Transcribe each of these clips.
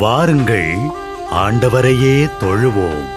வாருங்கள், ஆண்டவரையே தொழுவோம்.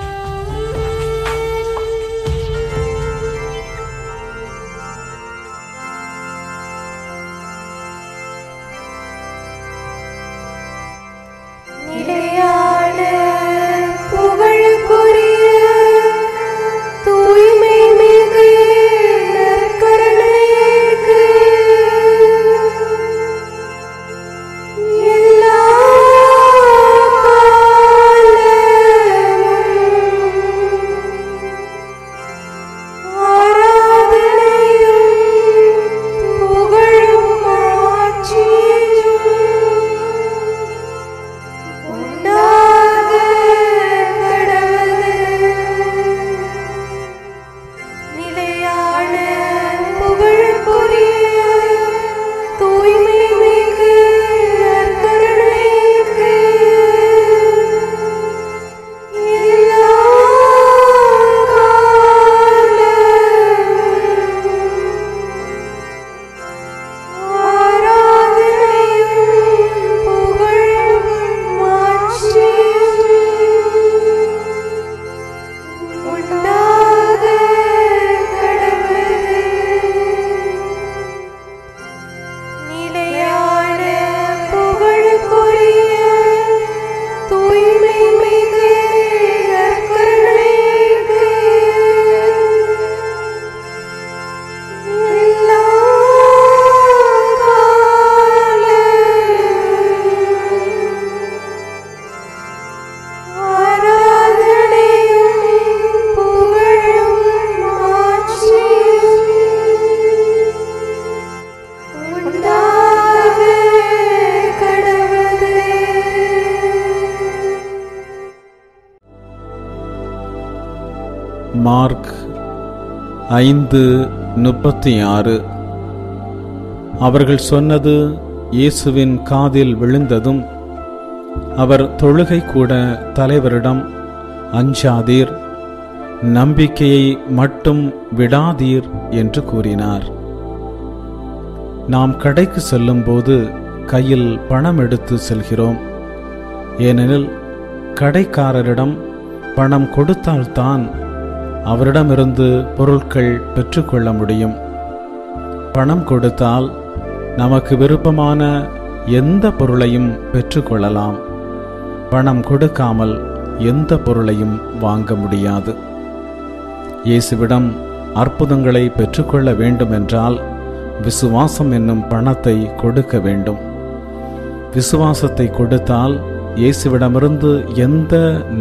மார்க் 5:36. அவர்கள் சொன்னது இயேசுவின் காதில் விழுந்ததும் அவர் தொழுகை கூட தலைவரிடம், அஞ்சாதீர், நம்பிக்கையை மட்டும் விடாதீர் என்று கூறினார். நாம் கடைக்கு செல்லும்போது கையில் பணம் எடுத்து செல்கிறோம். ஏனெனில் கடைக்காரரிடம் பணம் கொடுத்தால்தான் அவரிடமிருந்து பொருட்கள் பெற்றுக்கொள்ள முடியும். பணம் கொடுத்தால் நமக்கு விருப்பமான எந்த பொருளையும் பெற்றுக்கொள்ளலாம். பணம் கொடுக்காமல் எந்த பொருளையும் வாங்க முடியாது. இயேசுவிடம் அற்புதங்களை பெற்றுக்கொள்ள வேண்டும் என்றால் விசுவாசம் என்னும் பணத்தை கொடுக்க வேண்டும். விசுவாசத்தை கொடுத்தால் இயேசுவிடமிருந்து எந்த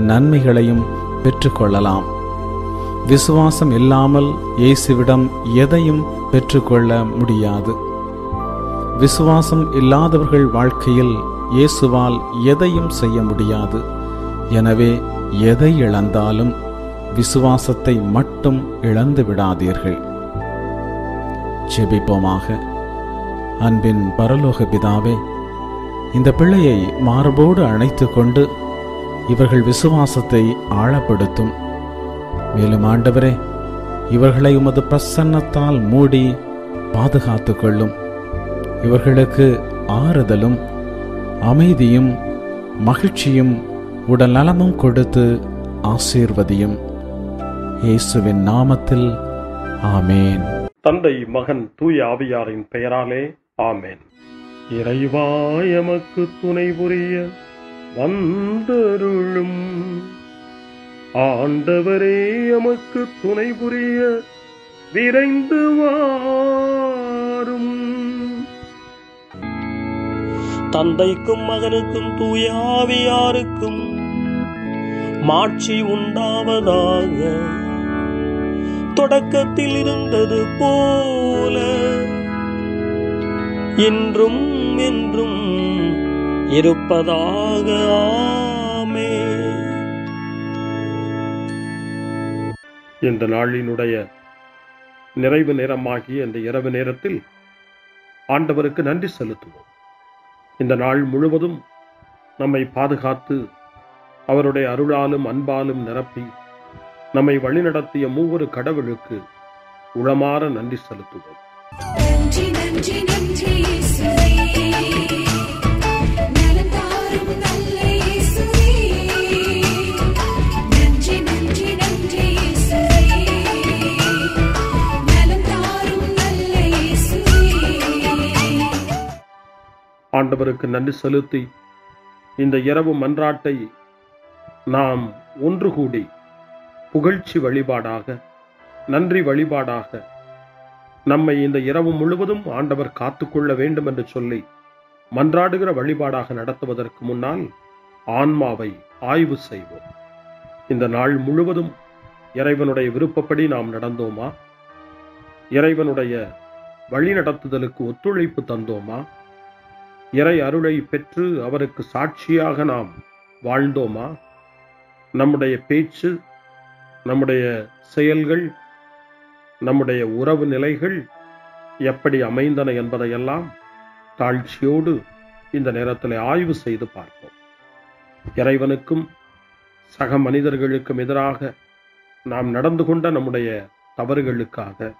நன்மைகளையும் பெற்றுக்கொள்ளலாம். விசுவாசம் இல்லாமல் இயேசுவிடம் எதையும் பெற்றுக்கொள்ள முடியாது. விசுவாசம் இல்லாதவர்கள் வாழ்க்கையில் இயேசுவால் எதையும் செய்ய முடியாது. எனவே எதை இழந்தாலும் விசுவாசத்தை மட்டும் இழந்து விடாதீர்கள். ஜெபிப்போமாக. அன்பின் பரலோக பிதாவே, இந்த பிள்ளையை மார்போடு அணைத்து கொண்டு இவர்கள் விசுவாசத்தை ஆழப்படுத்தும். மேலும் ஆண்டவரே, இவர்களை உமது பிரசன்னத்தால் மூடி பாதுகாத்து கொள்ளும். இவர்களுக்கு ஆறுதலும் அமைதியும் மகிழ்ச்சியும் உடல் நலமும் கொடுத்து ஆசீர்வதியும். இயேசுவின் நாமத்தில் ஆமேன். தந்தை, மகன், தூய ஆவியாரின் பெயராலே ஆமேன். இறைவா எமக்கு துணை புரிய வந்தருளும். ஆண்டவரே எமக்கு துணை புரிய விரைந்து வாரும். தந்தைக்கும் மகனுக்கும் தூய ஆவியாருக்கும் மாட்சி உண்டாவதாக. தொடக்கத்தில் இருந்தது போல இன்றும் என்றும் இருப்பதாக. ஆமென். இந்த நாளினுடைய நிறைவு நேரமாகிய இந்த இரவு நேரத்தில் ஆண்டவருக்கு நன்றி செலுத்துவோம். இந்த நாள் முழுவதும் நம்மை பாதுகாத்து அவருடைய அருளாலும் அன்பாலும் நிரப்பி நம்மை வழிநடத்திய மூவொரு கடவுளுக்கு உளமாற நன்றி செலுத்துவோம். நன்றி நன்றி நன்றி இயேசுவே, நலந்தாரும் ஆண்டவருக்கு நன்றி செலுத்தி இந்த இரவு மன்றாட்டை நாம் ஒன்று கூடி புகழ்ச்சி வழிபாடாக, நன்றி வழிபாடாக நம்மை இந்த இரவு முழுவதும் ஆண்டவர் காத்துக்கொள்ள வேண்டும் என்று சொல்லி மன்றாடுகிற வழிபாடாக நடத்துவதற்கு முன்னால் ஆன்மாவை ஆய்வு செய்வோம். இந்த நாள் முழுவதும் இறைவனுடைய விருப்பப்படி நாம் நடந்தோமா? இறைவனுடைய வழிநடத்துதலுக்கு ஒத்துழைப்பு தந்தோமா? இறை அருளை பெற்று அவருக்கு சாட்சியாக நாம் வாழ்ந்தோமா? நம்முடைய பேச்சு, நம்முடைய செயல்கள், நம்முடைய உறவு நிலைகள் எப்படி அமைந்தன என்பதையெல்லாம் தாழ்ச்சியோடு இந்த நேரத்தில் ஆய்வு செய்து பார்ப்போம். இறைவனுக்கும் சக மனிதர்களுக்கும் எதிராக நாம் நடந்து கொண்ட நம்முடைய தவறுகளுக்காக,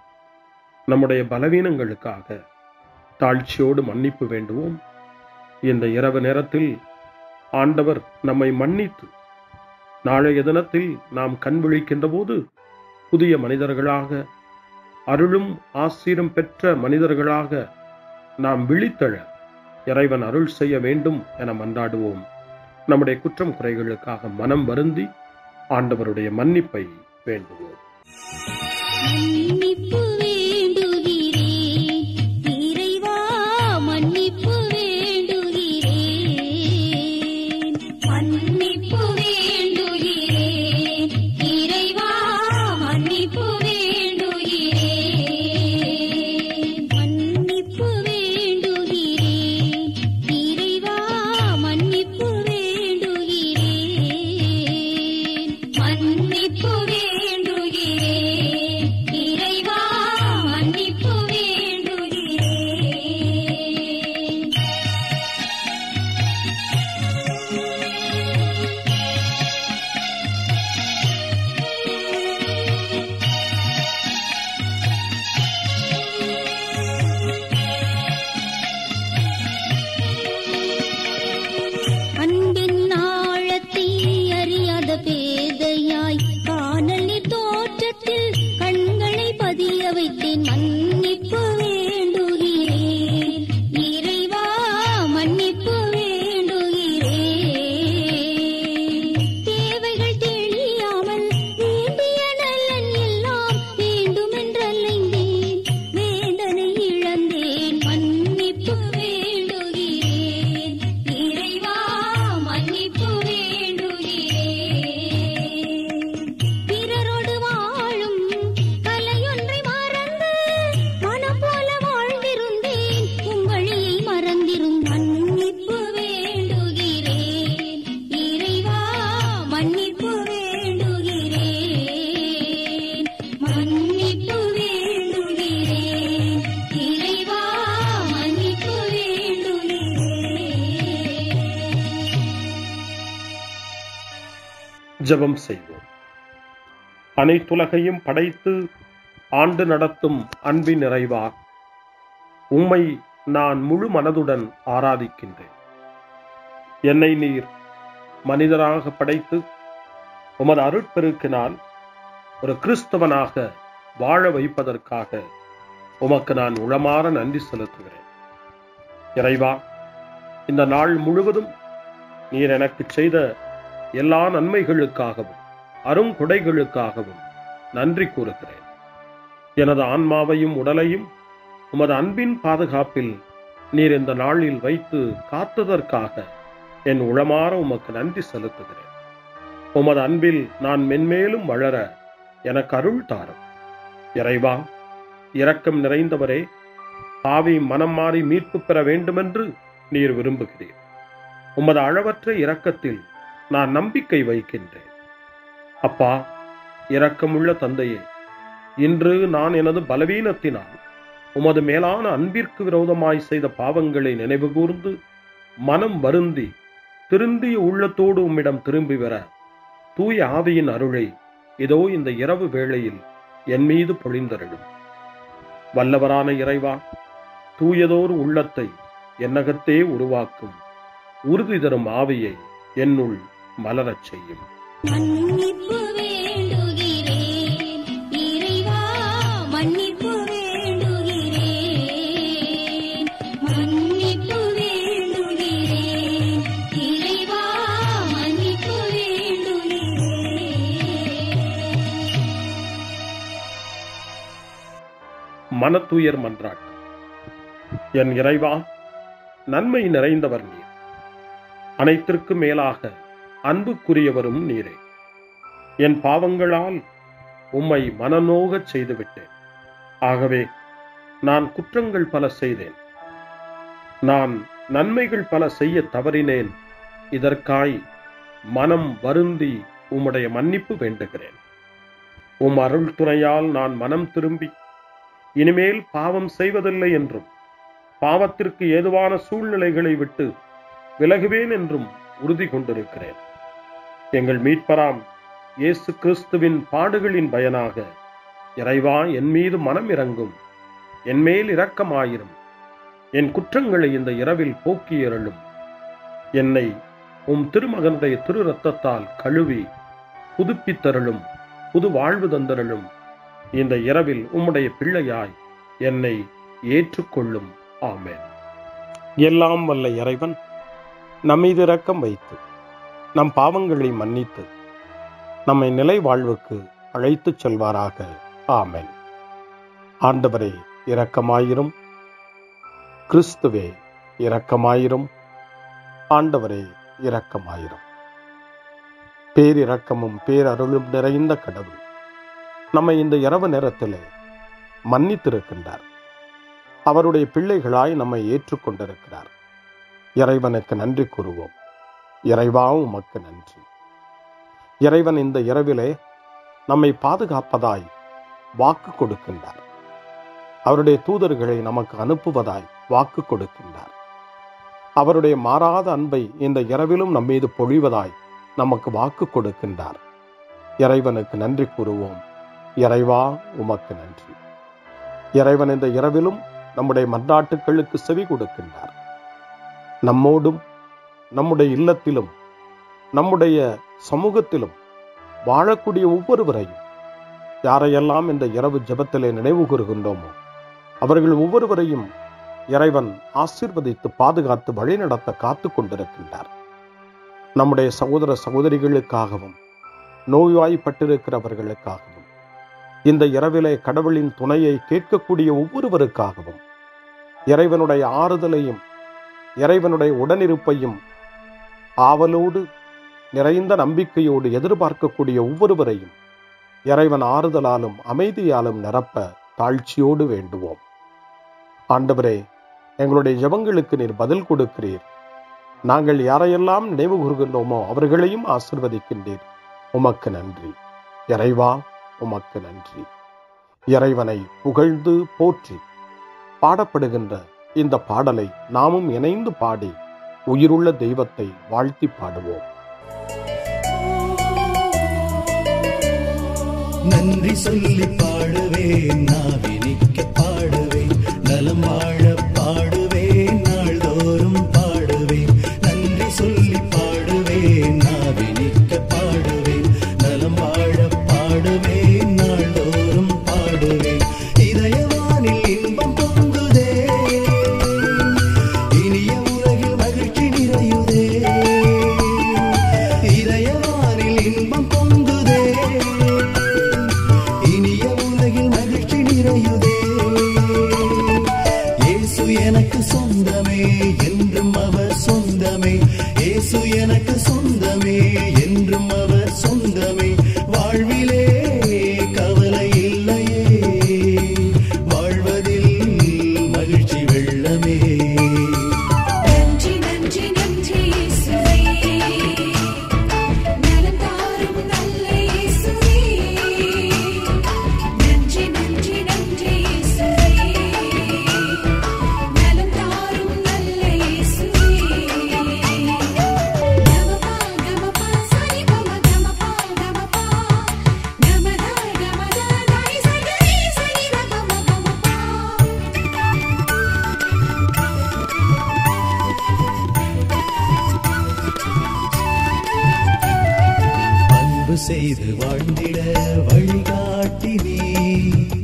நம்முடைய பலவீனங்களுக்காக தாழ்ச்சியோடு மன்னிப்பு வேண்டுவோம். இந்த இரவு நேரத்தில் ஆண்டவர் நம்மை மன்னித்து நாளைய தினத்தில் நாம் கண் விழிக்கின்ற போது புதிய மனிதர்களாக, அருளும் ஆசீரும் பெற்ற மனிதர்களாக நாம் விழித்தெழ இறைவன் அருள் செய்ய வேண்டும் என மன்றாடுவோம். நம்முடைய குற்றம் குறைகளுக்காக மனம் வருந்தி ஆண்டவருடைய மன்னிப்பை வேண்டுவோம். மன்னிப்பு வேண்டுகிறேன் இறைவா, மன்னிப்பு வேண்டுகிறேன். மன்னிப்பு வேண்டுகிறேன் இறைவா, மன்னிப்பு வேண்டுகிறேன். மன்னிப்பு வேண்டுகிறேன் இறைவா, மன்னிப்பு வேண்டுகிறேன். மன்னிப்பு வேண்டுகிறேன் இறைவா, மன்னிப்பு வேண்டுகிறேன். அன்பின் ஆழத்தை அறியாத பேதையாய் காணல் நீர் தோற்றத்தில் கண்களை பதிய வைத்தேன். மன்னிப்பு வேண்டுகிறேன் இறைவா, மன்னிப்பு வேண்டுகிறேன். தேவைகள் தெளியாமல் வேண்டிய நலன் எல்லாம் வேண்டுமென்றலைந்தேன், வேதனை இழந்தேன். மன்னிப்பு வேண்டுகிறேன் இறைவா, மன்னிப்பு வேண்டுகிறேன். பிறரோடு வாழும் கலையொன்றை மறந்து மனம் போல வாழ்ந்திருந்தேன், உம் வழியை மறந்திரும். மன்னிப்பு வேண்டுகிறேன் இறைவா, மன்னிப்பு வேண்டுகிறேன். மன்னிப்பு வேண்டுகிறேன் இறைவா, மன்னிப்பு வேண்டுகிறேன். ஜெபம் செய்வோம். அனைத்துலகையும் படைத்து ஆண்டு நடத்தும் அன்பின் நிறைவா, உம்மை நான் முழு மனதுடன் ஆராதிக்கின்றேன். என்னை நீர் மனிதராக படைத்து உமது அருட்பெருக்கினால் ஒரு கிறிஸ்தவனாக வாழ வைப்பதற்காக உமக்கு நான் உளமாற நன்றி செலுத்துகிறேன். இறைவா, இந்த நாள் முழுவதும் நீர் எனக்கு செய்த எல்லா நன்மைகளுக்காகவும் அருங்கொடைகளுக்காகவும் நன்றி கூறுகிறேன். எனது ஆன்மாவையும் உடலையும் உமது அன்பின் பாதுகாப்பில் நீர் இந்த நாளில் வைத்து காத்ததற்காக என் உளமாற உமக்கு நன்றி செலுத்துகிறேன். உமது அன்பில் நான் மென்மேலும் வளர எனக்கு அருள் தாரும். இறைவா, இரக்கம் நிறைந்தவரே, பாவி மனம் மாறி மீட்பு பெற வேண்டுமென்று நீர் விரும்புகிறீர். உமது அளவற்ற இரக்கத்தில் நான் நம்பிக்கை வைக்கின்றேன். அப்பா, இரக்கமுள்ள தந்தையே, இன்று நான் எனது பலவீனத்தினால் உமது மேலான அன்பிற்கு விரோதமாய் செய்த பாவங்களை நினைவு கூர்ந்து மனம் வருந்தி திருந்திய உள்ளத்தோடு உம்மிடம் திரும்பி வர தூய ஆவியின் அருளை இதோ இந்த இரவு வேளையில் என் மீது பொழிந்தருளும். வல்லவரான இறைவா, தூயதோர் உள்ளத்தை என்னகத்தே உருவாக்கும் உறுதி தரும் ஆவியை என்னுள் மலரச் செய்யும். மன்னிப்பு வேண்டுகிறேன் இறைவா, மன்னிப்பு வேண்டுகிறேன். மன்னிப்பு வேண்டுகிறேன் மனத்துயர் மன்றாட்டு. என் இறைவா, நன்மை நிறைந்தவர் நீர், அனைத்திற்கு மேலாக அன்புக்குரியவரும் நீரே. என் பாவங்களால் உம்மை மனநோகச் செய்துவிட்டேன். ஆகவே நான் குற்றங்கள் பல செய்தேன், நான் நன்மைகள் பல செய்ய தவறினேன். இதற்காய் மனம் வருந்தி உம்முடைய மன்னிப்பு வேண்டுகிறேன். உம் அருள் துணையால் நான் மனம் திரும்பி இனிமேல் பாவம் செய்வதில்லை என்றும் பாவத்திற்கு ஏதுவான சூழ்நிலைகளை விட்டு விலகுவேன் என்றும் உறுதி கொண்டிருக்கிறேன். எங்கள் மீட்பராம் இயேசு கிறிஸ்துவின் பாடுகளின் பயனாக இறைவா, என் மீது மனம் இறங்கும், என் மேல் இரக்கமாயிரும். என் குற்றங்களை இந்த இரவில் போக்கியருளும். என்னை உம் திருமகனுடைய திரு இரத்தத்தால் கழுவி புதுப்பித்தருளும், புது வாழ்வு தந்தருளும். இந்த இரவில் உம்முடைய பிள்ளையாய் என்னை ஏற்றுக்கொள்ளும். ஆமென். எல்லாம் வல்ல இறைவன் நம்மீது இரக்கம் வைத்து நம் பாவங்களை மன்னித்து நம்மை நிலை வாழ்வுக்கு அழைத்துச் செல்வாராக. ஆமென். ஆண்டவரே இரக்கமாயிரும். கிறிஸ்துவே இரக்கமாயிரும். ஆண்டவரே இரக்கமாயிரும். பேரிரக்கமும் பேரருளும் நிறைந்த கடவுள் நம்மை இந்த இரவு நேரத்திலே மன்னித்திருக்கின்றார். அவருடைய பிள்ளைகளாய் நம்மை ஏற்றுக்கொண்டிருக்கிறார். இறைவனுக்கு நன்றி கூறுவோம். இறைவா, உமக்கு நன்றி. இறைவன் இந்த இரவிலே நம்மை பாதுகாப்பதாய் வாக்கு கொடுக்கின்றார். அவருடைய தூதர்களை நமக்கு அனுப்புவதாய் வாக்கு கொடுக்கின்றார். அவருடைய மாறாத அன்பை இந்த இரவிலும் நம்மீது பொழிவதாய் நமக்கு வாக்கு கொடுக்கின்றார். இறைவனுக்கு நன்றி கூறுவோம். இறைவா, உமக்கு நன்றி. இறைவன் இந்த இரவிலும் நம்முடைய மன்றாட்டுக்களுக்கு செவி கொடுக்கின்றார். நம்மோடும் நம்முடைய இல்லத்திலும் நம்முடைய சமூகத்திலும் வாழக்கூடிய ஒவ்வொருவரையும், யாரையெல்லாம் இந்த இரவு ஜெபத்திலே நினைவு கூறுகின்றோமோ அவர்கள் ஒவ்வொருவரையும் இறைவன் ஆசீர்வதித்து பாதுகாத்து வழிநடத்த காத்து கொண்டிருக்கின்றார். நம்முடைய சகோதர சகோதரிகளுக்காகவும் நோய்வாய்ப்பட்டிருக்கிறவர்களுக்காகவும் இந்த இரவிலே கடவுளின் துணையை கேட்கக்கூடிய ஒவ்வொருவருக்காகவும் இறைவனுடைய ஆறுதலையும் இறைவனுடைய உடனிருப்பையும் ஆவலோடு நிறைந்த நம்பிக்கையோடு எதிர்பார்க்கக்கூடிய ஒவ்வொருவரையும் இறைவன் ஆறுதலாலும் அமைதியாலும் நிரப்ப தாழ்ச்சியோடு வேண்டுவோம். ஆண்டவரே, எங்களுடைய ஜெபங்களுக்கு நீர் பதில் கொடுக்கிறீர். நாங்கள் யாரையெல்லாம் நினைவு கூறுகின்றோமோ அவர்களையும் ஆசீர்வதிக்கின்றீர். உமக்கு நன்றி. இறைவா, உமக்கு நன்றி. இறைவனை புகழ்ந்து போற்றி பாடப்படுகின்ற இந்த பாடலை நாமும் இணைந்து பாடி உயிருள்ள தெய்வத்தை வாழ்த்தி பாடுவோம். நன்றி சொல்லி பாடுவேன், நாவினிக்க பாடுவேன், நலம் வாழ பாடுவேன், நாள்தோறும் பாடுவேன். நன்றி சொல்லி பாடுவேன், நாவினிக்க பாடுவேன், நலம் வாழ பாடுவேன், நாள்தோறும் பாடுவேன். இதயவானில் இன்பம் பொங்குதே, இனிய உலகில் மகிழ்ச்சி நிறையுதே. இதயவானில் இன்பம் பொங்குதே, இனிய உலகில் மகிழ்ச்சி நிறையுதே. இயேசு எனக்கு சொந்தமே, என்றும் அவர் சொந்தமே. இயேசு எனக்கு சொந்தமே, என்றும் அவர் சொந்தமே. வாழ்விலே கவலை இல்லையே, வாழ்வதில் மகிழ்ச்சி வெள்ளமே. நன்றி நன்றி நன்றி இயேசுவே, நலம் தாரும் நல்ல இயேசுவே. நன்றி நன்றி நன்றி இயேசுவே, நலம் தாரும் நல்ல இயேசுவே. கமபா கமபா சரி பம கமபா கமபா, கமதா கமதா தாய் சரி சரி ரபம கமபா. அன்பு செய்து வாழ்ந்திட வழிகாட்டி நீ,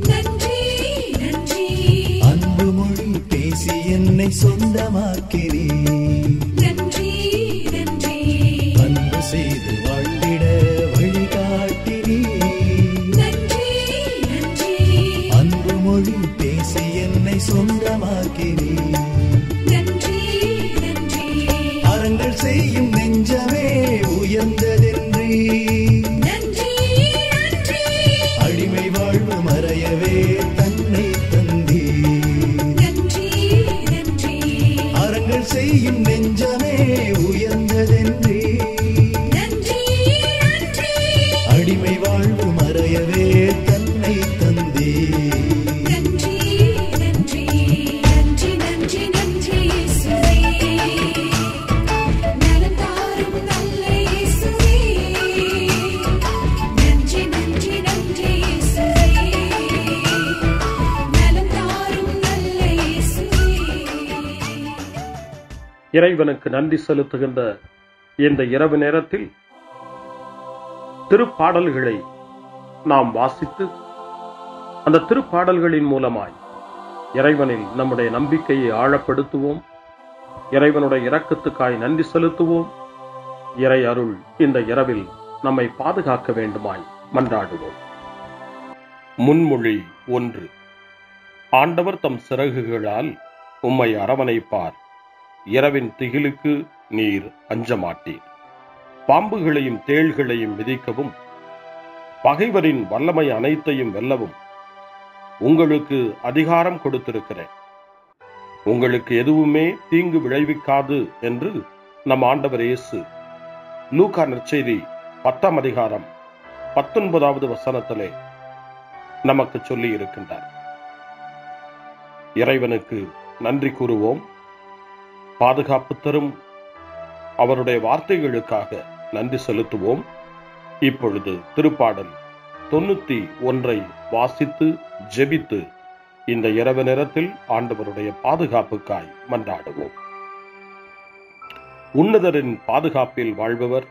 நன்றி நன்றி அன்பு மொழி பேசி என்னை சொந்தமாக்கி நீ. நன்றி நன்றி அன்பு செய்து வாழ்ந்திட வழிகாட்டி நீ, நன்றி நன்றி அன்பு மொழி பேசி செய்யும் நெஞ்சமே உயர்ந்ததென்றே. நன்றி நன்றி அடிமை வாழ்வு மறையவே தன்னை தந்தே. நன்றி நன்றி அறங்கள் செய்யும் நெஞ்சமே உயர்ந்ததென்றே. நன்றி நன்றி அடிமை வாழ்வு மறையவே தன்னை தந்தே. நன்றி நன்றி நன்றி நன்றி நன்றி இயேசுவே. நலம் தாரும் நல்ல இயேசுவே. நன்றி நன்றி நன்றி இயேசுவே. நலம் தாரும் நல்ல இயேசுவே. இறைவனுக்கு நன்றி செலுத்துகின்ற இந்த இரவு நேரத்தில் திருப்பாடல்களை நாம் வாசித்து அந்த திருப்பாடல்களின் மூலமாய் இறைவனில் நம்முடைய நம்பிக்கையை ஆழப்படுத்துவோம். இறைவனுடைய இரக்கத்துக்காய் நன்றி செலுத்துவோம். இறை அருள் இந்த இரவில் நம்மை பாதுகாக்க வேண்டுமாய் மன்றாடுவோம். முன்மொழி 1. ஆண்டவர் தம் சிறகுகளால் உம்மை அரவணைப்பார். இரவின் திகிலுக்கு நீர் அஞ்சமாட்டீர். பாம்புகளையும் தேள்களையும் மிதிக்கவும் பகைவரின் வல்லமை அனைத்தையும் வெல்லவும் உங்களுக்கு அதிகாரம் கொடுத்திருக்கிறேன். உங்களுக்கு எதுவுமே தீங்கு விளைவிக்காது என்று நம் ஆண்டவர் இயேசு லூக்கா நற்செய்தி 10ஆம் அதிகாரம் 19வது வசனத்திலே நமக்கு சொல்லி இருக்கின்றார். இறைவனுக்கு நன்றி கூறுவோம். பாதுகாப்பு தரும் அவருடைய வார்த்தைகளுக்காக நன்றி செலுத்துவோம். இப்பொழுது திருப்பாடல் 91 வாசித்து ஜெபித்து இந்த இரவு நேரத்தில் ஆண்டவருடைய பாதுகாப்புக்காய் மன்றாடுவோம். உன்னதரின் பாதுகாப்பில் வாழ்பவர்,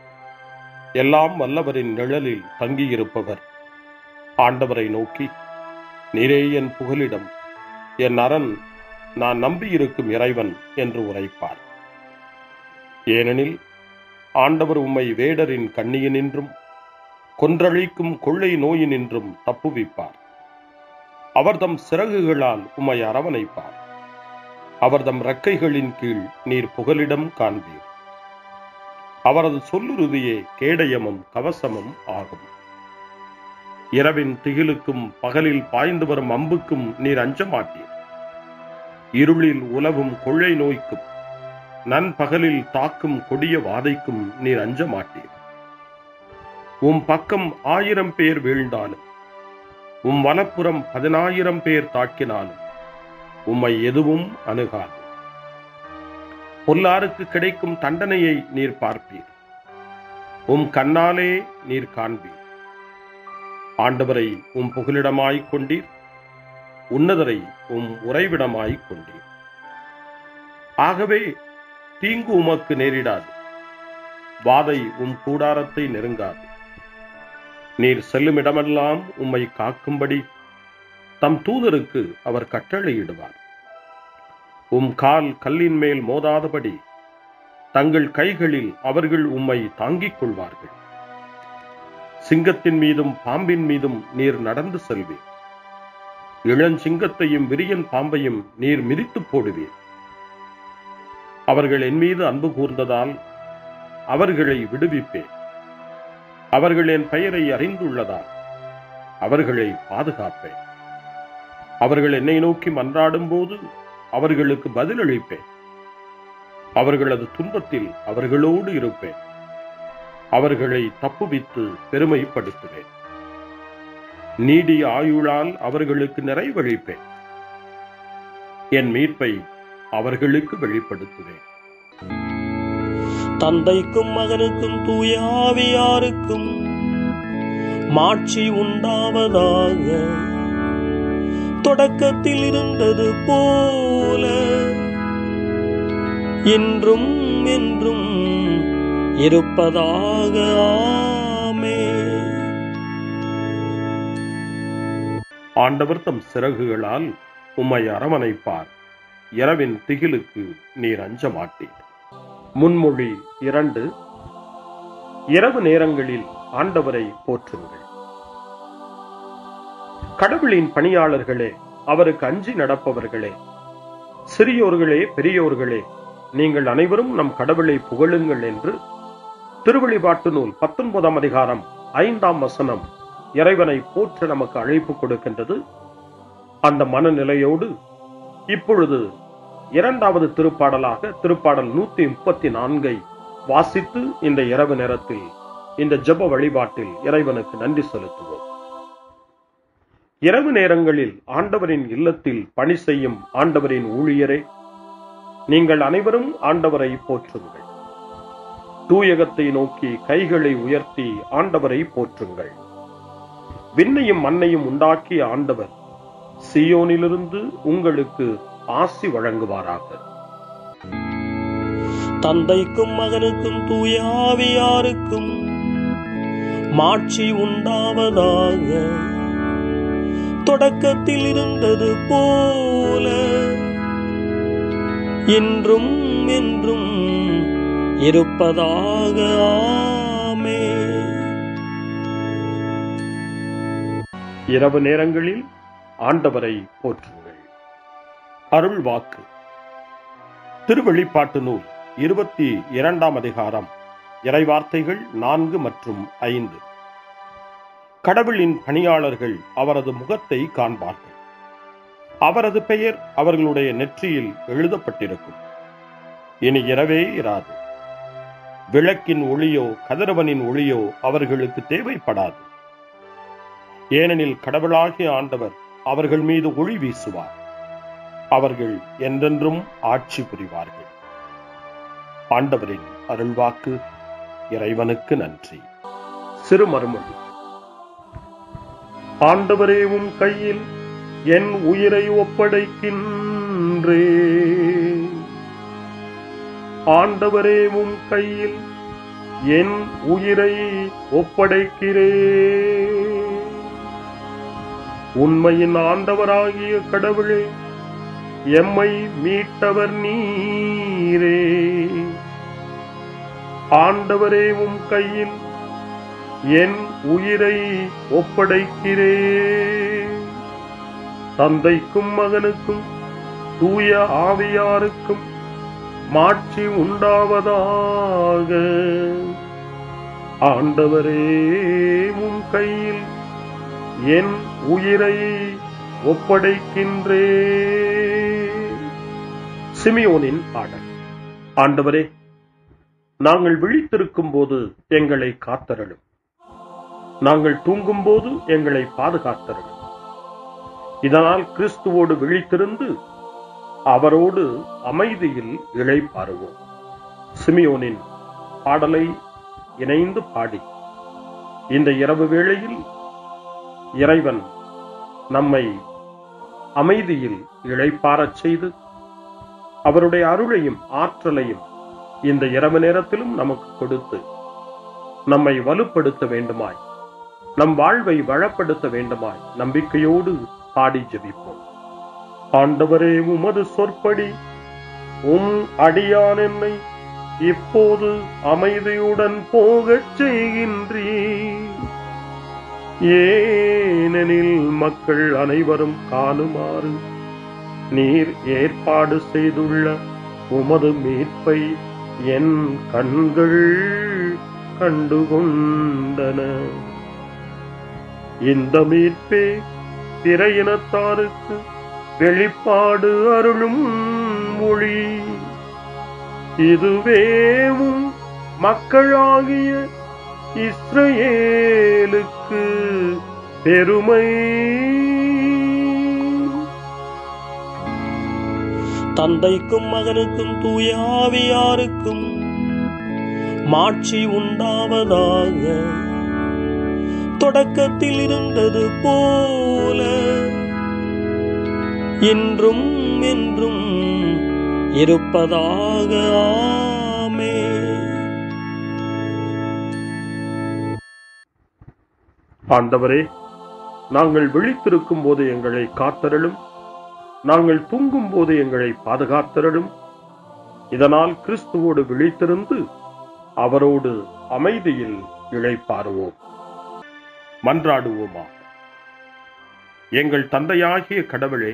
எல்லாம் வல்லவரின் நிழலில் தங்கியிருப்பவர் ஆண்டவரை நோக்கி, நீரே என் புகலிடம், என் அரண், நான் நம்பியிருக்கும் இறைவன் என்று உரைப்பார். ஏனெனில் ஆண்டவர் உம்மை வேடரின் கண்ணியினின்றும் கொன்றழிக்கும் கொள்ளை நோயினின்றும் தப்புவிப்பார். அவர் தம் சிறகுகளால் உம்மை அரவணைப்பார். அவர் தம் இறக்கைகளின் கீழ் நீர் புகலிடம் காண்பீர். அவரது சொல்லுறுதியே கேடயமும் கவசமும் ஆகும். இரவின் திகிலுக்கும் பகலில் பாய்ந்து வரும் அம்புக்கும் நீர் அஞ்சமாட்டீர். இருளில் உலவும் கொள்ளை நோய்க்கும் நண்பகலில் தாக்கும் கொடிய வாதைக்கும் நீர் அஞ்ச மாட்டீர். உம் பக்கம் 1000 பேர் வீழ்ந்தாலும், உம் வலப்புறம் 10,000 பேர் தாக்கினாலும் உம்மை எதுவும் அணுகாது. பொல்லாருக்கு கிடைக்கும் தண்டனையை நீர் பார்ப்பீர். உம் கண்ணாலே நீர் காண்பீர். ஆண்டவரை உம் புகலிடமாய்க் கொண்டீர். உன்னதரை உம் உறைவிடமாய்க் கொண்டீர். ஆகவே தீங்கு உமக்கு நேரிடாது. வாதை உம் கூடாரத்தை நெருங்காது. நீர் செல்லும் இடமெல்லாம் உம்மை காக்கும்படி தம் தூதருக்கு அவர் கட்டளையிடுவார். உம் கால் கல்லின் மேல் மோதாதபடி தங்கள் கைகளில் அவர்கள் உம்மை தாங்கிக் கொள்வார்கள். சிங்கத்தின் மீதும் பாம்பின் மீதும் நீர் நடந்து செல்வீர். இளஞ்சிங்கத்தையும் விரியன் பாம்பையும் நீர் மிதித்து போடுவீர். அவர்கள் என் மீது அன்பு கூர்ந்ததால் அவர்களை விடுவிப்பேன். அவர்கள் என் பெயரை அறிந்துள்ளதால் அவர்களை பாதுகாப்பேன். அவர்கள் என்னை நோக்கி மன்றாடும் போது அவர்களுக்கு பதிலளிப்பேன். அவர்களது துன்பத்தில் அவர்களோடு இருப்பேன். அவர்களை தப்புவித்து பெருமைப்படுத்துவேன். நீடிய ஆயுளால் அவர்களுக்கு நிறைவளிப்பேன். என் மீட்பை அவர்களுக்கு வெளிப்படுத்துவேன். தந்தைக்கும் மகனுக்கும் தூய ஆவியாருக்கும் மாட்சி உண்டாவதாக. தொடக்கத்தில் இருந்தது போல இன்றும் என்றும் இருப்பதாக. ஆமென். ஆண்டவர் தம் சிறகுகளால் உம்மை அரவணைப்பார். இரவின் திகிலுக்கு நீர் அஞ்ச மாட்டீர். முன்மொழி 2. இரவு நேரங்களில் ஆண்டவரை போற்றுங்கள். கடவுளின் பணியாளர்களே, அவருக்கு அஞ்சி நடப்பவர்களே, சிறியோர்களே பெரியோர்களே, நீங்கள் அனைவரும் நம் கடவுளை புகழுங்கள் என்று திருவெளிப்பாட்டு நூல் 19ஆம் அதிகாரம் 5ஆம் வசனம் இறைவனை போற்ற நமக்கு அழைப்பு கொடுக்கின்றது. அந்த மனநிலையோடு இப்பொழுது 2வது திருப்பாடலாக திருப்பாடல் 134 வாசித்து இந்த இரவு நேரத்தில் இந்த ஜெப வழிபாட்டில் இறைவனுக்கு நன்றி செலுத்துவோம். இரவு நேரங்களில் ஆண்டவரின் இல்லத்தில் பணி செய்யும் ஆண்டவரின் ஊழியரே, நீங்கள் அனைவரும் ஆண்டவரை போற்றுங்கள். தூயகத்தை நோக்கி கைகளை உயர்த்தி ஆண்டவரை போற்றுங்கள். விண்ணையும் மண்ணையும் உண்டாக்கிய ஆண்டவர் சீயோனிலிருந்து உங்களுக்கு ஆசி வழங்குவாராக. தந்தைக்கும் மகனுக்கும் தூய ஆவியாருக்கும் மாட்சி உண்டாவதாக. தொடக்கத்தில் இருந்தது போல இன்றும் என்றும் இருப்பதாக. ஆமென். இரவு நேரங்களில் ஆண்டவரை போற்றுங்கள். அருள் வாக்கு. திருவெளிப்பாட்டு நூல் 22ஆம் அதிகாரம் இறைவார்த்தைகள் 4 மற்றும் 5. கடவுளின் பணியாளர்கள் அவரது முகத்தை காண்பார்கள். அவரது பெயர் அவர்களுடைய நெற்றியில் எழுதப்பட்டிருக்கும். இனி இரவே இராது. விளக்கின் ஒளியோ கதிரவனின் ஒளியோ அவர்களுக்கு தேவைப்படாது. ஏனெனில் கடவுளாகிய ஆண்டவர் அவர்கள் மீது ஒளி வீசுவார். அவர்கள் என்றென்றும் ஆட்சி புரிவார்கள். ஆண்டவரின் அருள்வாக்கு. இறைவனுக்கு நன்றி. சிறு மறுமொழி. ஆண்டவரே, உம் கையில் என் உயிரை ஒப்படைக்கின்றே. ஆண்டவரே, உம் கையில் என் உயிரை ஒப்படைக்கிறே. உண்மையின் ஆண்டவராகிய கடவுளே, எம்மை மீட்டவர் நீரே. ஆண்டவரே, உம் கையில் என் உயிரை ஒப்படைக்கிறே. தந்தைக்கும் மகனுக்கும் தூய ஆவியாருக்கும் மாட்சி உண்டாவதாக. ஆண்டவரே, உம் கையில் என் உயிரை ஒப்படைக்கின்றே. சிமியோனின் பாடல். ஆண்டவரே, நாங்கள் விழித்திருக்கும் போது எங்களை காத்தருளும். நாங்கள் தூங்கும் போது எங்களை பாதுகாத்தருளும். இதனால் கிறிஸ்துவோடு விழித்திருந்து அவரோடு அமைதியில் இளைப்பாறுவோம். சிமியோனின் பாடலை இணைந்து பாடி இந்த இரவு வேளையில் இறைவன் நம்மை அமைதியில் இளைப்பாறச் செய்து அவருடைய அருளையும் ஆற்றலையும் இந்த இரவு நேரத்திலும் நமக்கு கொடுத்து நம்மை வலுப்படுத்த வேண்டுமாய், நம் வாழ்வை வளப்படுத்த வேண்டுமாய் நம்பிக்கையோடு பாடி ஜெபிப்போம். ஆண்டவரே, உமது சொற்படி உம் அடியான் என்னை இப்போது அமைதியுடன் போகச் செய்கின்றீர். ஏனெனில் மக்கள் அனைவரும் காணுமாறு நீர் ஏற்பாடு செய்துள்ள உமது மீட்பை என் கண்கள் கண்டுகொண்டன. இந்த மீட்பே பிற இனத்தாருக்கு வெளிப்பாடு அருளும் மொழி. இதுவேவும் மக்களாகிய இஸ்ரவேலுக்கு பெருமை. தந்தைக்கும் மகனுக்கும் தூய ஆவியாருக்கும் மாட்சி உண்டாவதாக. தொடக்கத்தில் இருந்தது போல இன்றும் என்றும் இருப்பதாக. ஆமென். ஆண்டவரே, நாங்கள் விழித்திருக்கும் போது எங்களை காத்தருளும். நாங்கள் தூங்கும் போது எங்களை பாதுகாத்தருளும். இதனால் கிறிஸ்துவோடு விழித்திருந்து அவரோடு அமைதியில் இளைப்பாறுவோம். மன்றாடுவோமாக. எங்கள் தந்தையாகிய கடவுளே,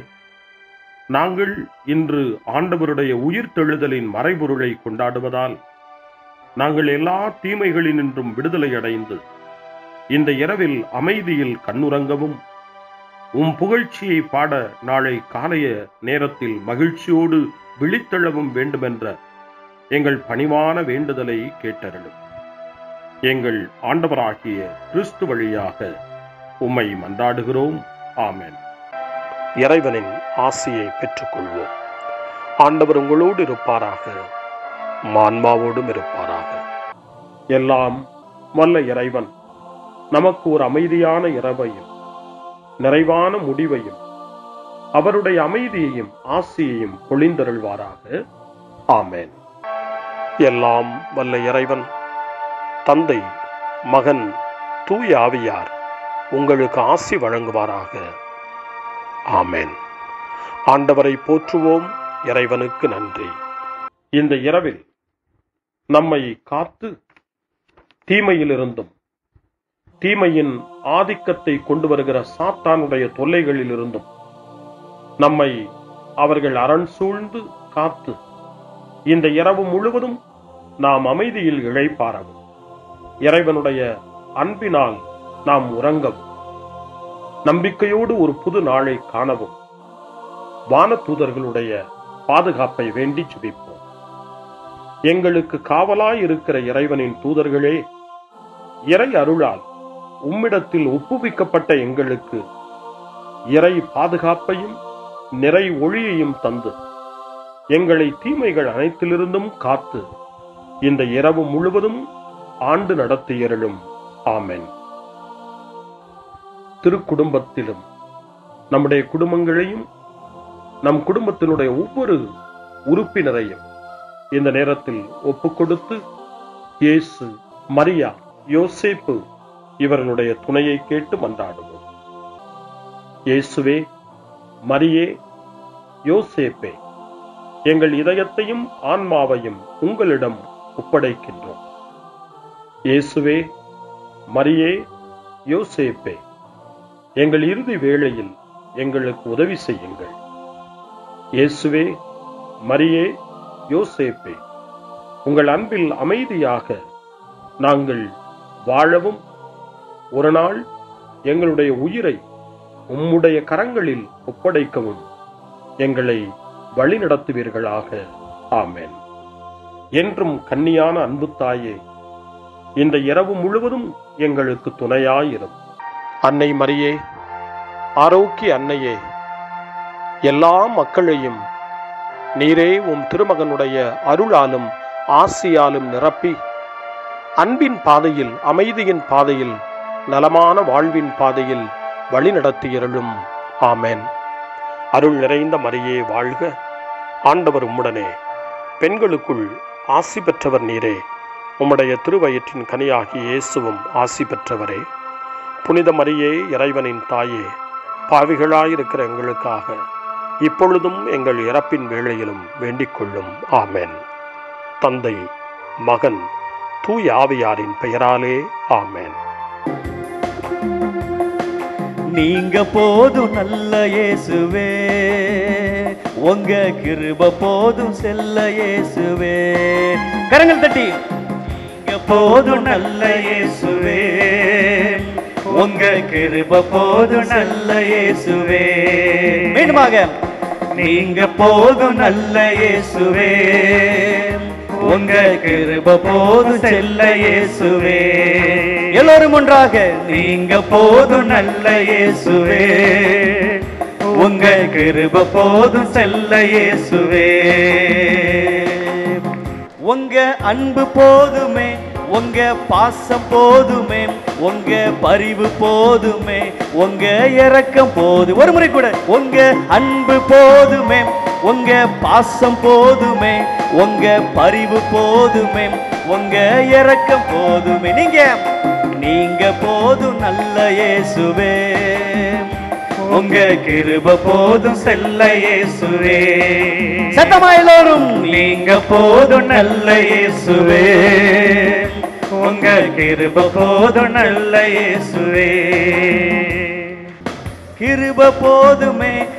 நாங்கள் இன்று ஆண்டவருடைய உயிர்த்தெழுதலின் மறைபொருளை கொண்டாடுவதால் நாங்கள் எல்லா தீமைகளினின்றும் விடுதலை அடைந்து இந்த இரவில் அமைதியில் கண்ணுறங்கவும் உம் புகழ்ச்சியை பாட நாளை காலைய நேரத்தில் மகிழ்ச்சியோடு விழித்தெழவும் வேண்டுமென்ற எங்கள் பணிவான வேண்டுதலை கேட்டருளும். எங்கள் ஆண்டவராகிய கிறிஸ்து வழியாக உம்மை மன்றாடுகிறோம். ஆமென். இறைவனின் ஆசியை பெற்றுக்கொள்வோம். ஆண்டவர் உங்களோடு இருப்பாராக, ஆன்மாவோடும் இருப்பாராக. எல்லாம் வல்ல இறைவன் நமக்கு ஒரு அமைதியான இரவையும் நிறைவான முடிவையும் அவருடைய அமைதியையும் ஆசியையும் பொழிந்தருள்வாராக. ஆமென். எல்லாம் வல்ல இறைவன் தந்தை, மகன், தூய ஆவியார் உங்களுக்கு ஆசி வழங்குவாராக. ஆமென். ஆண்டவரை போற்றுவோம். இறைவனுக்கு நன்றி. இந்த இரவில் நம்மை காத்து தீமையிலிருந்தும் தீமையின் ஆதிக்கத்தை கொண்டு வருகிற சாத்தானுடைய தொல்லைகளிலிருந்தும் நம்மை அவர்கள் அரண் சூழ்ந்து காத்து இந்த இரவு முழுவதும் நாம் அமைதியில் இளைப்பாறவும், இறைவனுடைய அன்பினால் நாம் உறங்கவும், நம்பிக்கையோடு ஒரு புது நாளை காணவும் வானதூதர்களுடைய பாதுகாப்பை வேண்டி ஜெபிப்போம். எங்களுக்கு காவலாய் இருக்கிற இறைவனின் தூதர்களே, இறை அருளால் உம்மிடத்தில் ஒப்புவிக்கப்பட்ட எங்களுக்கு இறை பாதுகாப்பையும் நிறை ஒளியையும் தந்து எங்களை தீமைகள் அனைத்திலிருந்தும் காத்து இந்த இரவு முழுவதும் ஆண்டு நடத்தியருளும். ஆமென். திருக்குடும்பத்திலும் நம்முடைய குடும்பங்களையும் நம் குடும்பத்தினுடைய ஒவ்வொரு உறுப்பினரையும் இந்த நேரத்தில் ஒப்புக்கொடுத்து இயேசு, மரியா, யோசேப்பு இவர்களுடைய துணையை கேட்டு மன்றாடுவோம். இயேசுவே, மரியே, யோசேப்பே, எங்கள் இதயத்தையும் ஆன்மாவையும் உங்களிடம் ஒப்படைக்கின்றோம். இயேசுவே, மரியே, யோசேப்பே, எங்கள் இறுதி வேளையில் எங்களுக்கு உதவி செய்யுங்கள். இயேசுவே, மரியே, யோசேப்பே, உங்கள் அன்பில் அமைதியாக நாங்கள் வாழவும் ஒரு நாள் எங்களுடைய உயிரை உம்முடைய கரங்களில் ஒப்படைக்கவும் எங்களை வழிநடத்துவீர்களாக. ஆமென். என்றும் கன்னியான அன்பு தாயே, இந்த இரவு முழுவதும் எங்களுக்கு துணையாயிரும். அன்னை மரியே, ஆரோக்கிய அன்னையே, எல்லா மக்களையும் நீரே உம் திருமகனுடைய அருளாலும் ஆசியாலும் நிரப்பி அன்பின் பாதையில், அமைதியின் பாதையில், நலமான வாழ்வின் பாதையில் வழிநடத்தியருளும். ஆமென். அருள் நிறைந்த மரியே வாழ்க. ஆண்டவர் உம்முடனே, பெண்களுக்குள் ஆசி பெற்றவர் நீரே. உம்முடைய திருவயிற்றின் கனியாகிய இயேசுவும் ஆசி பெற்றவரே. புனித மரியே, இறைவனின் தாயே, பாவிகளாயிருக்கிற எங்களுக்காக இப்பொழுதும் எங்கள் இறப்பின் வேளையிலும் வேண்டிக் கொள்ளும். ஆமென். தந்தை, மகன், தூய ஆவியாரின் பெயராலே. ஆமென். நீங்க போதும் நல்ல இயேசுவே, உங்க கிருபை போதும் செல்ல இயேசுவே. கரங்கள் தட்டி. நீங்க போதும் நல்ல இயேசுவே, உங்க கிருபை போதும் நல்ல இயேசுவே. மீண்டுமாக. நீங்க போதும் நல்ல இயேசுவே, உங்க கிருபை போதும் செல்ல இயேசுவே. எல்லோரும் ஒன்றாக. நீங்க போதும் நல்ல இயேசுவே, உங்க கிருபை போதும் செல்ல இயேசுவே. உங்க அன்பு போதுமே, உங்க பாசம் போதுமே, உங்க பரிவு போதுமே, உங்க இரக்கம் போதும். ஒரு முறை கூட. உங்க அன்பு போதுமே, உங்க பாசம் போதுமே, உங்க பரிவு போதுமே, உங்க இரக்கம் போதுமே. நீங்க போதும் நல்ல இயேசுவே, உங்க கிருபை போதும் செல்ல இயேசுவே. சத்தமா எல்லோரும். நீங்க போதும் நல்ல இயேசுவே, உங்க கிருபை போதும் நல்ல இயேசுவே. கிருபை போதுமே,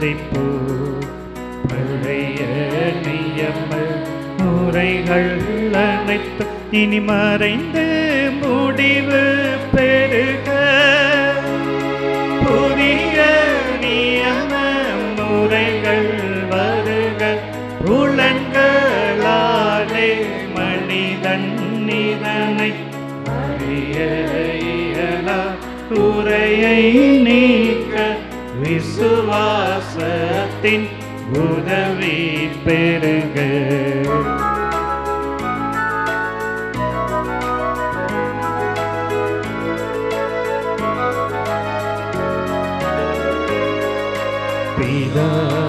மதிப்பு பழைய நியம முறைகள் அனைத்து இனி மறைந்து முடிவு பெருக புதிய நியம முறைகள் வருக புலன்களாலே மனிதன் இதனை அறிய இயலா குறையை நீக்க விசுவாசத்தின் உதவி பெருக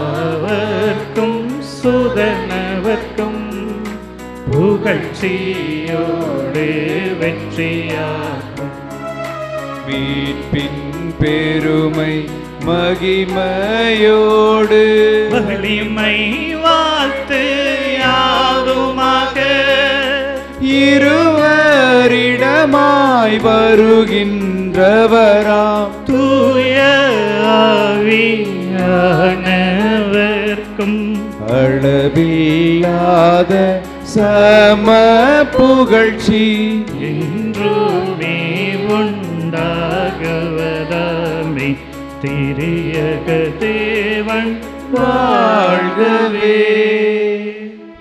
பிதாவர்க்கும் சுதனவர்க்கும் புகழ்ச்சியோடு வெற்றியாகும் மீட்பின் பெருமை மகிமையோடு வலிமை வாழ்த்து யாதுமாக இருவரிடமாய் வருகின்றவராம் தூய ஆவியானவர்க்கும் அளவில்லாத சம புகழ்ச்சி என்றுமே உண்டாகுவதாமே திரியக தேவன் வாழ்கவே.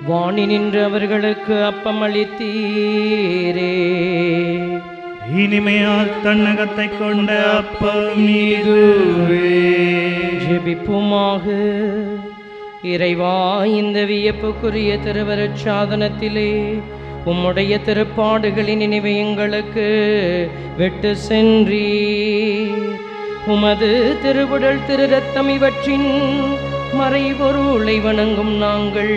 வாணி நின்று அவர்களுக்கு அப்பம் அளித்தீரே, இனிமையால் தன்னகத்தை கொண்ட அப்பம் இதுவே. ஜெபிப்புமாக. இறைவா, இந்த வியப்புக்குரிய திருவருட் சாதனத்திலே உம்முடைய திருப்பாடுகளின் நினைவை எங்களுக்கு விட்டு சென்றீர். உமது திருவுடல் திரு ரத்தம் இவற்றின் மறைபொருளை வணங்கும் நாங்கள்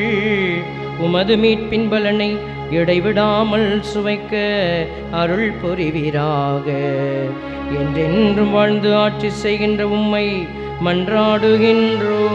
உமது மீட்பின் பலனை இடைவிடாமல் சுவைக்க அருள் புரிவீராக. என்றென்றும் வாழ்ந்து ஆட்சி செய்கின்ற உம்மை மன்றாடுகின்றோம்.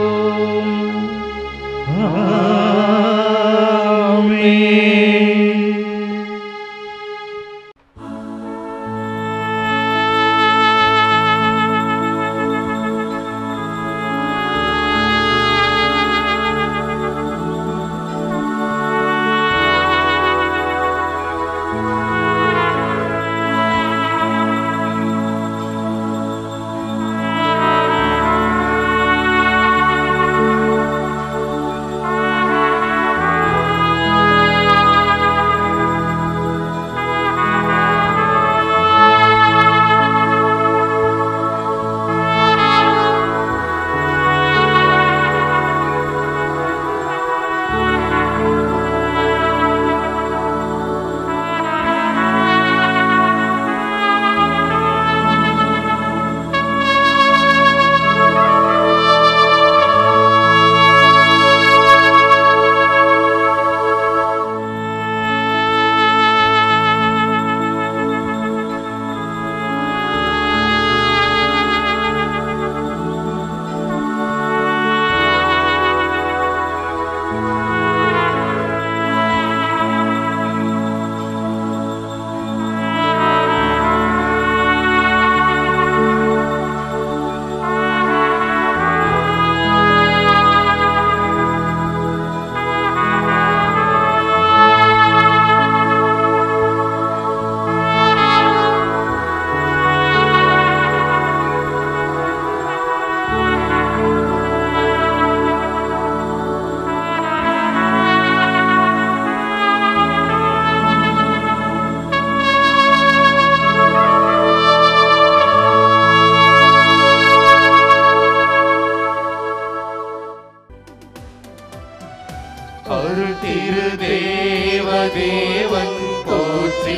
அருள் திரு தேவன் போற்றி,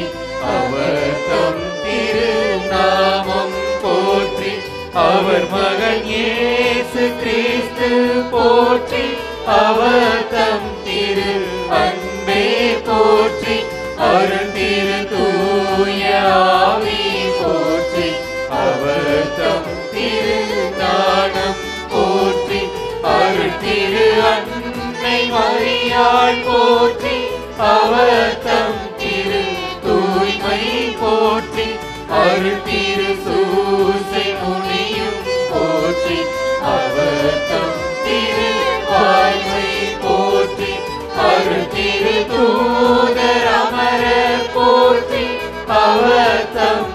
அவர் தம் திரு நாமம் போற்றி, அவர் மகன் இயேசு கிறிஸ்து போற்றி, அவர் தம் திரு அன்பே போற்றி, அருள் திரு தூய ஆவி போற்றி, அவர் தம் திரு ஞானம் போற்றி, அருள் திரு அன்னை மரியாள் போற்றி, அவர் தம் திரு தூய்மை போற்றி, அருள் திரு சூசை முனியும் போற்றி, அவர் தம் தம்